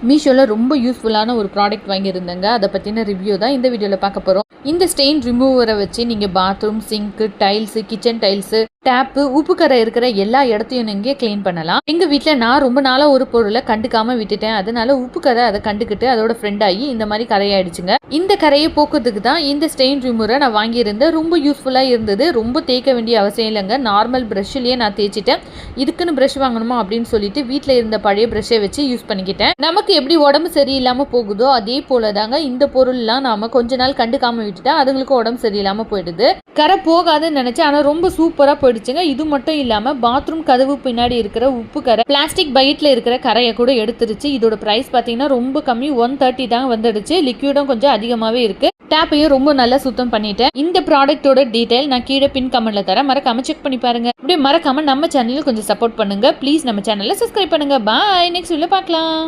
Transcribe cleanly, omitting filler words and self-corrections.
மீஷோவில் ரொம்ப யூஸ்ஃபுல்லான ஒரு ப்ராடக்ட் வாங்கியிருந்தேங்க. அதை பற்றின ரிவ்யூ தான் இந்த வீடியோவில் பார்க்க போகிறோம். இந்த ஸ்டெயின் ரிமூவரை வச்சு நீங்கள் bathroom, sink, tiles, kitchen tiles, tap, உப்புக்கரை இருக்கிற எல்லா இடத்தையும் நீங்கள் க்ளீன் பண்ணலாம். எங்கள் வீட்டில் நான் ரொம்ப நாளாக ஒரு பொருளை கண்டுக்காமல் விட்டுட்டேன். அதனால உப்புக்கரை அதை கண்டுக்கிட்டு அதோட ஃப்ரெண்ட் ஆகி இந்த மாதிரி கரையாயிடுச்சுங்க. இந்த கரையை போக்குறதுக்கு தான் இந்த ஸ்டெயின் ரிமூவரை நான் வாங்கியிருந்தேன். ரொம்ப யூஸ்ஃபுல்லாக இருந்தது. ரொம்ப தேய்க்க வேண்டிய அவசியம் இல்லைங்க. நார்மல் ப்ரஷ்லேயே நான் தேய்ச்சிட்டேன். இதுக்குன்னு ப்ரஷ் வாங்கணுமா அப்படின்னு சொல்லிட்டு வீட்டில் இருந்த பழைய ப்ரஷ்ஷை வச்சு யூஸ் பண்ணிக்கிட்டேன். நமக்கு எப்படி உடம்பு சரியில்லாமல் போகுதோ அதே போல தாங்க இந்த பொருள்லாம் நாம கொஞ்ச நாள் கண்டுக்காமல் விட்டுட்டா அதுங்களுக்கு உடம்பு சரியில்லாமல் போயிடுது. கரை போகாதுன்னு நினைச்சேன், ஆனால் ரொம்ப சூப்பராக போயிடுச்சுங்க. இது மட்டும் இல்லாமல் பாத்ரூம் கதவு பின்னாடி இருக்கிற உப்பு கரை, பிளாஸ்டிக் பைட்டில் இருக்கிற கரையை கூட எடுத்துருச்சு. இதோட ப்ரைஸ் பார்த்தீங்கன்னா ரொம்ப கம்மி, 130 தான் வந்துடுச்சு. லிக்விடும் கொஞ்சம் அதிகமாகவே இருக்கு. டேப்பையும் ரொம்ப நல்லா சுத்தம் பண்ணிட்டேன். இந்த ப்ராடக்ட்டோட டீடைல் நான் கீழே பின் கமெண்ட்ல தரேன். மறக்காம செக் பண்ணி பாருங்க. அப்படியே மறக்காம நம்ம சேனலுக்கு கொஞ்சம் சப்போர்ட் பண்ணுங்க ப்ளீஸ். நம்ம சேனலை சப்ஸ்கிரைப் பண்ணுங்க. பாய், நெக்ஸ்ட் வீடியோல பார்க்கலாம்.